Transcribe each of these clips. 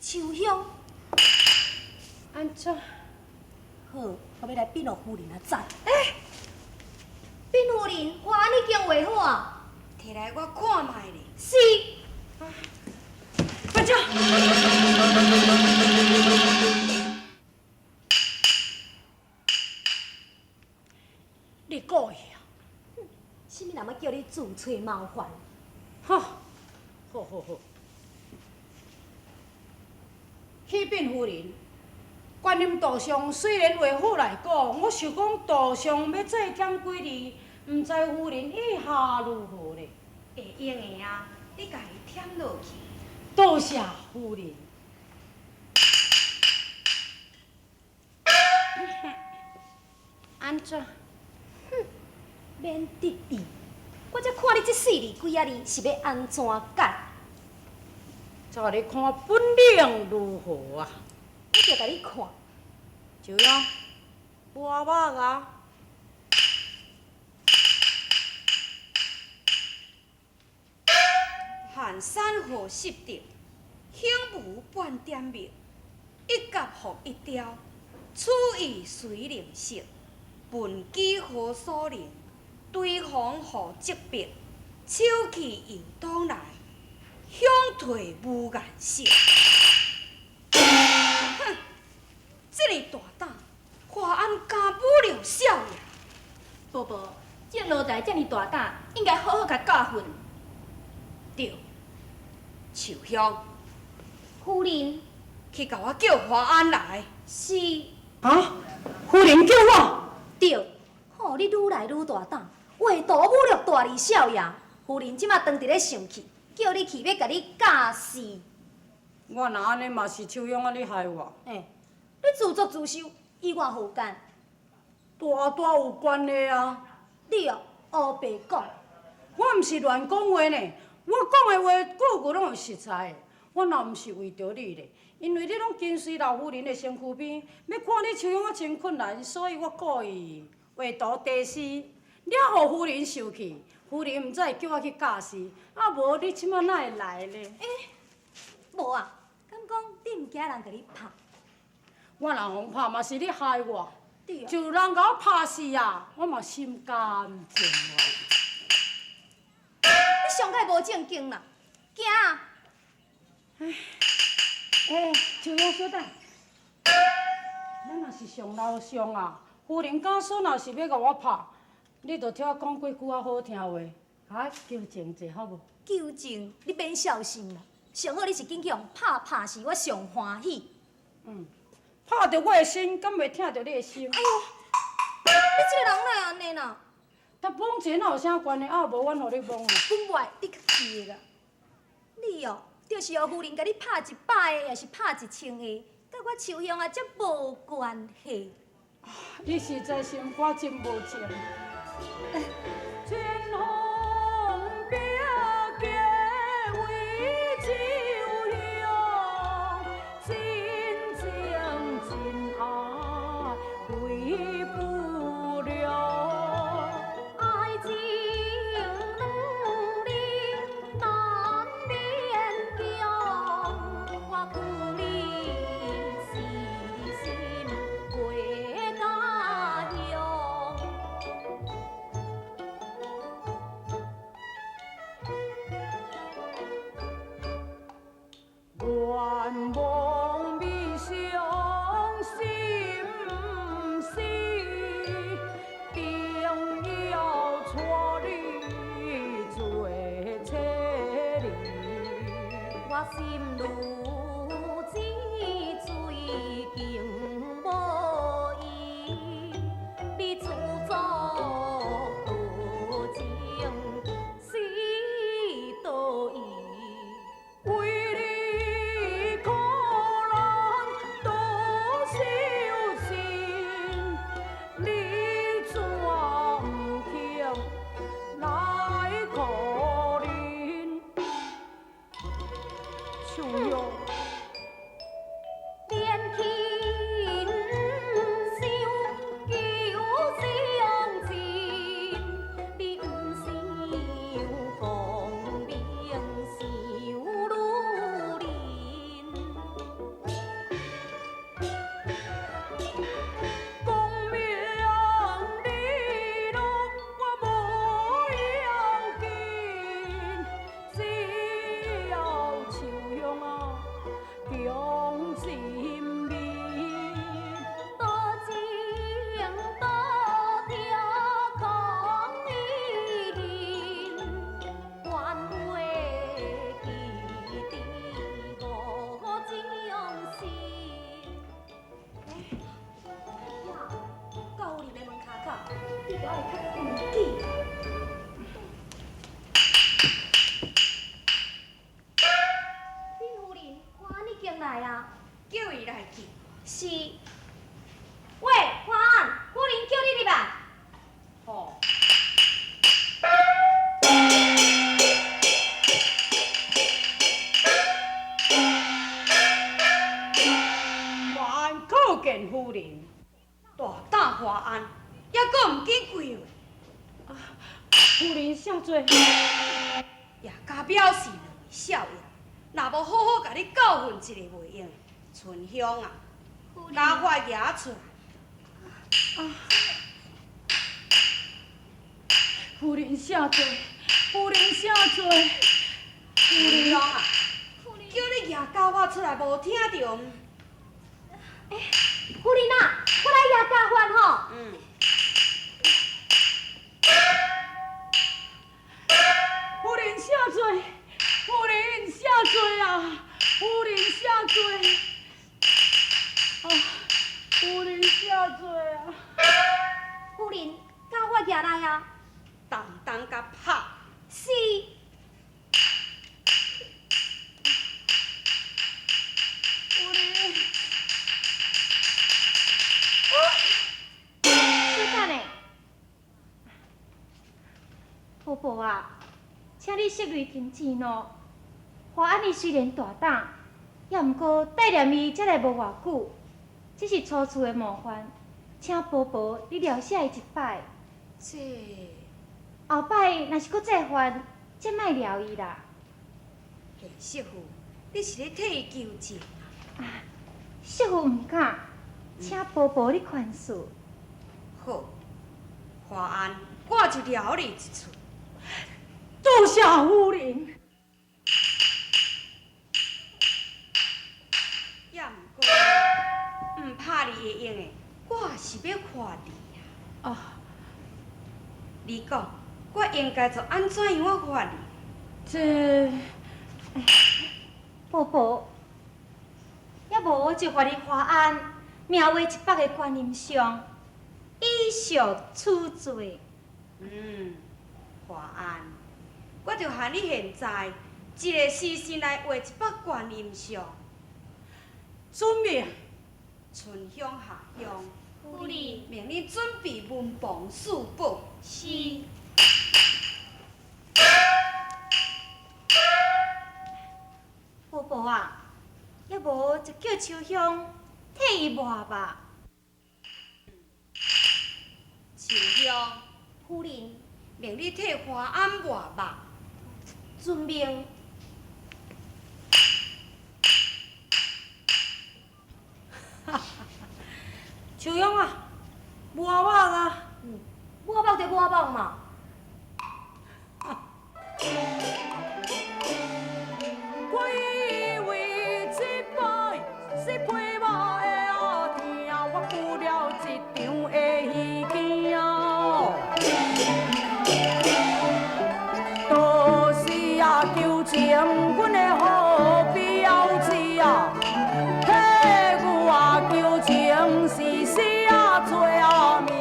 秋香，安怎？好，我要来禀落夫人啊，知？禀夫人，我安已经画好啊。摕来我看卖咧。是。班长。你故意啊？什么人要叫你自找麻烦？好，好。启禀夫人，观音道上虽然话好来讲，我想讲道上要再添几字，毋知夫人意下如何咧？会用的啊，你家己添落去。多谢夫人。安怎？免得意，我才看你这四字几啊字是要安怎改？再你看本领如何啊？我就甲你看，就呀，我目啊。寒山河湿地，兴无半点明。一甲复一雕，此意随灵色。文机何所能？对方何即别？手气又当来，向退无颜色。哼！这个大胆，华安家母了少爷。伯伯，这个奴才这么大胆，应该好好甲教训。对，秋香，夫人，去甲我叫华安来。是。啊！夫人叫我。对，吼你愈来愈大胆，话多侮辱大二少爷。夫人即马当伫咧生气，叫你去要甲你教示。我若安尼嘛是秋香安尼害我。你自作自受，意外何干？大有关系啊！你黑白讲，我毋是乱讲话呢，我讲的话句句拢是实在的。我若毋是为着你咧，因为你拢跟随老夫人的身躯边，要看你秋香啊真困难，所以我故意画图地示，了互夫人受气。夫人毋才会叫我去教示，啊无你即摆哪会来呢？无啊，敢讲你毋惊人甲你拍？我若互拍嘛是你害我，对啊。就人甲我拍死啊，我嘛心甘情愿。你上届无正经啦，惊啊！秋香小等，咱若是上楼上啊，夫人家孙若是要甲我拍，你着替我讲几句好听话，甲我纠正者好无？纠正，你免小心啦。上好你是紧去用拍死，我上欢喜。拍着我的心，敢袂疼着你的心？哎呦，你这个人哪会安尼啦？甲摸钱哪有啥关系？啊，无阮互你摸啊。本袂，你较气啦。你就是互夫人甲你拍一摆的，也是拍一千个，甲我秋香啊，则无关系。你实在心肝真无情。千红标价为秋香，真情真爱回不了。爱情两人难免强，我负你死心归家乡。愿望未相心死，定要带你做妻儿。我心如止水竟无依，你自作多情是多意。为你可就爱较有气。林夫人，花安你进来啊？叫伊来去。是。喂，花安，夫人叫你入来。吼。万可见夫人，大胆华安，还阁毋见几话，夫人啥做？也加表示两位少爷，若无好好甲你教训一个袂用。春香啊，拿法牙出来。夫人啥做？夫人啥做？春香啊，叫你牙教我出来，无听着？夫人啊，我来牙加饭吼。夫人啥做？夫人啥做啊？夫人啥做？夫人啥做啊？夫人，教我牙来啊。当当甲拍。是。夫人。婆婆啊，请你息瑞停止喏。华安伊虽然大胆，也毋过带念伊才来无偌久，只是初次的冒犯，请婆婆你饶下伊一摆。后摆若是搁再犯，则莫饶伊啦。贤媳妇，你是咧替伊求情啊？媳妇毋敢，请婆婆你宽恕。好，华安，我就饶你一次。多谢夫人。也毋过，毋拍你会用的，我也是要看你啊。你讲，我应该做安怎样我看你？这，婆婆，也无我就罚你华安名为一百个观音像，以赎此罪。华安，我就喊你现在一个时辰来画100观音像。准命。春香下乡，夫人，命你准备文房四宝。是。婆婆啊，也无就叫秋香替伊画吧。秋香，夫人，命你替华安画吧。遵命。秋香啊，无目啊。我目就我目嘛。我以为这摆是陪我的天，我付了一场的戏件，都是啊求情阮的好表姐啊，替我求情是死啊做啊命。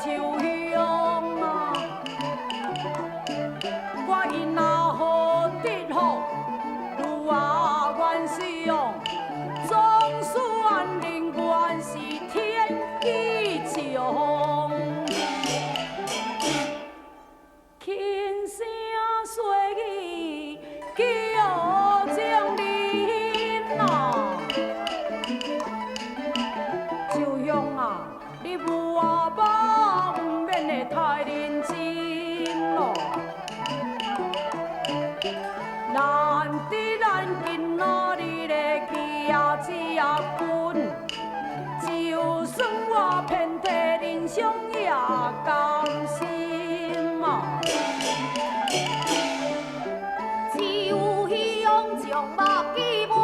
秋香啊，我因若好得好，愈啊愿想，总算人愿是天意长。轻声细语叫情人啊，秋香啊，你有我吧？太认真咯，难得咱今仔日的结啊婚，就算我遍体鳞伤也甘心啊。秋香将目睭望。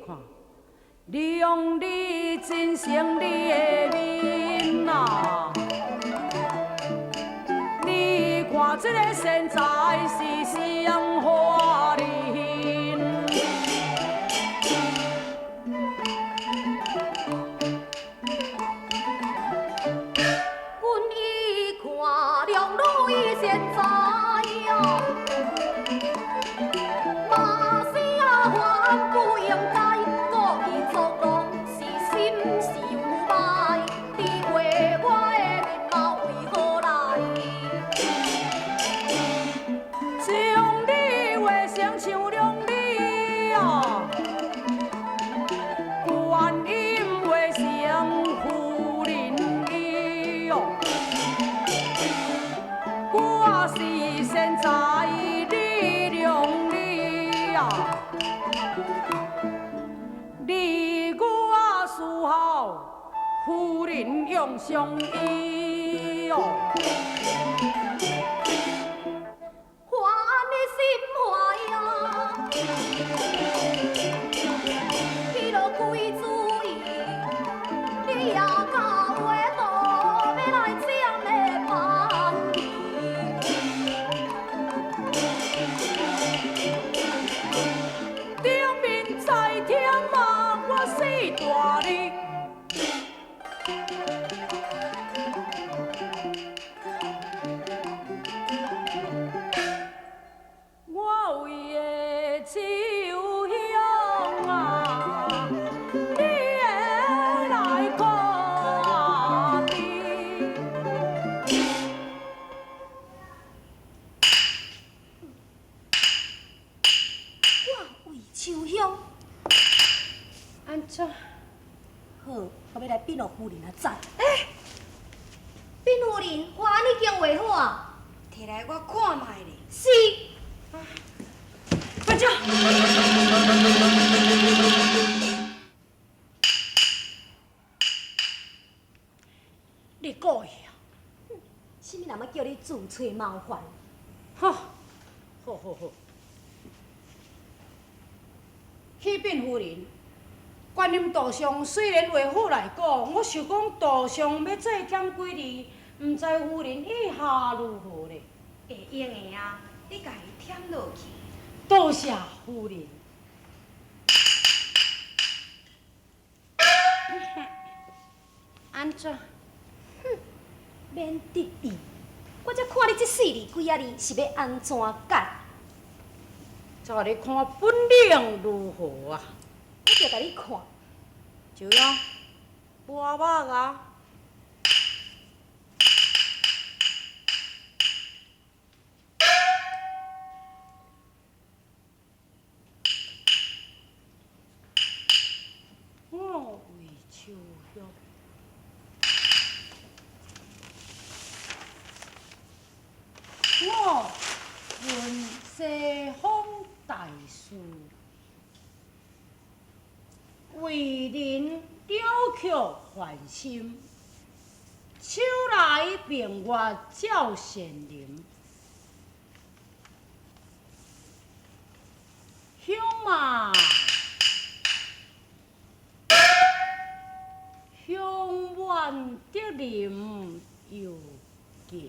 看，你用你真诚你的面啊，你看这个现在是谁花人？现在呀，马死啊还不应该，故意作弄是心是有歹。你话我的面貌为何来？将你话成像良理啊，观音话成夫人意哦。我是现在你良理啊，你我事后夫人永相依哦。还你心怀啊，迄落鬼主意，你也教话无要来占的便宜。顶面在天啊，我死大力。我为的秋香啊，你会来看你。我为秋香，安怎？好，我要来禀落夫人啊知。禀夫人，我安尼已经画好啊。摕来我看卖咧。是。快叫！你故意啊？什么人要叫你自找麻烦？好，好。启禀夫人，观音道上虽然话好来讲，我想讲道上要做减几字，毋知夫人意下如何咧？会用的啊，你家己添落去。多谢夫人。安怎？免得意，我才看你这四字几啊字是要安怎改？就你看本领如何啊？我就甲你看，就样，我目啊。我为秋香，我问西方大师，为人了却烦心，手来明月照贤人，香嘛。香远得林又见，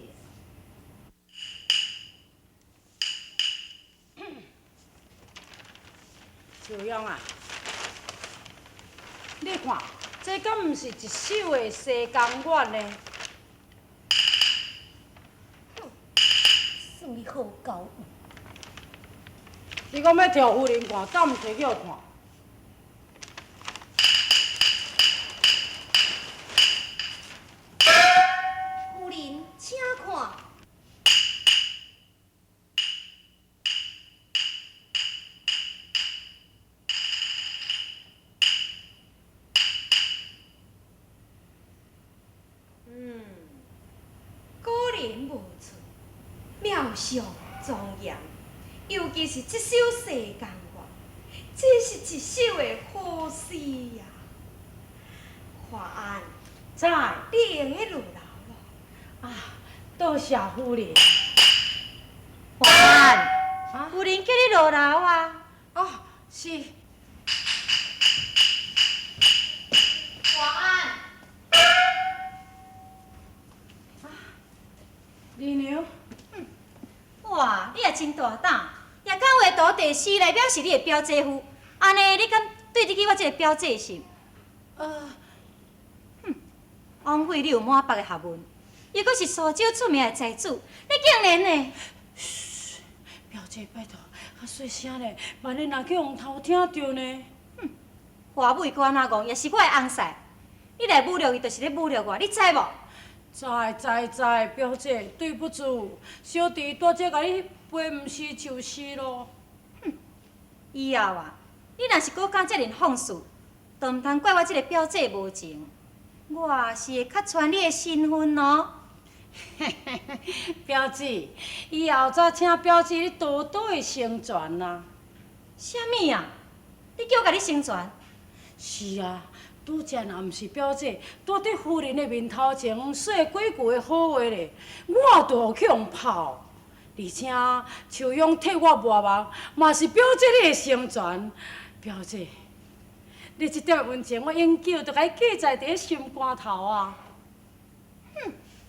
小样啊！你看，这敢毋是一首的西江远呢？算你好高傲。你讲要摕夫人看，敢毋摕去互看？夫人，请看。果然无错，妙相庄严。尤其是这首《世间月》，这是一首的好诗呀。华安，在你用的落楼了。啊，多谢夫人。华安，啊夫人叫你落楼啊。哦，是。哇，你也真大胆，也敢画图第4来表示你的表姐夫，安尼你敢对得起我这个表姐是？枉费你有满北的学问，又搁是苏州出名的才子，你竟然呢？表姐拜托，较细声咧，万一若去互偷听着呢？花妹我安怎讲，也是我的翁婿，你来侮辱伊，就是咧侮辱我，你知无？知，表姐，对不住，小弟大姐甲你赔毋是就是咯。以后啊，你若是搁敢遮尔放肆，就毋通怪我这个表姐无情，我是会较传你的身份哦。表姐，以后再请表姐你多多的成全啦。啥物啊？你叫我甲你成全？是啊，拄则若毋是表姐在伫夫人的面头前说几句的好话咧，我就去互泡。而且秋勇替我抹目，嘛是表姐你的成全。表姐，你这点恩情，我永久就该记在伫心肝头啊。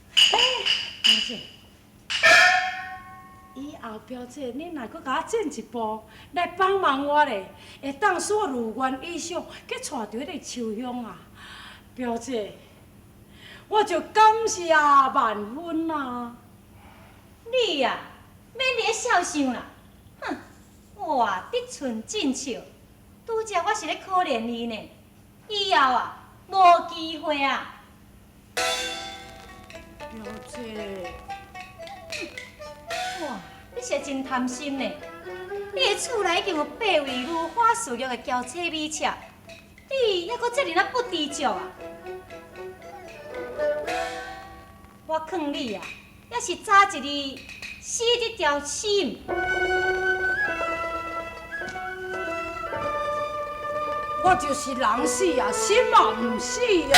表姐，以后表姐，你若搁甲我进一步来帮忙我咧，会当使我如愿以偿去娶着迄个秋香啊！表姐，我就感谢万分啊！你呀、免伫咧笑想啦，哼！哇，得寸进尺，拄则我是咧可怜你呢，以后啊，无机会啊！表姐，哇，你是真贪心呢！你的厝内已经有8位如花似玉的娇妻美妾，你还阁这尔不知足啊！我劝你啊，也是早一日死这条心。我就是人死啊，心嘛毋死啊！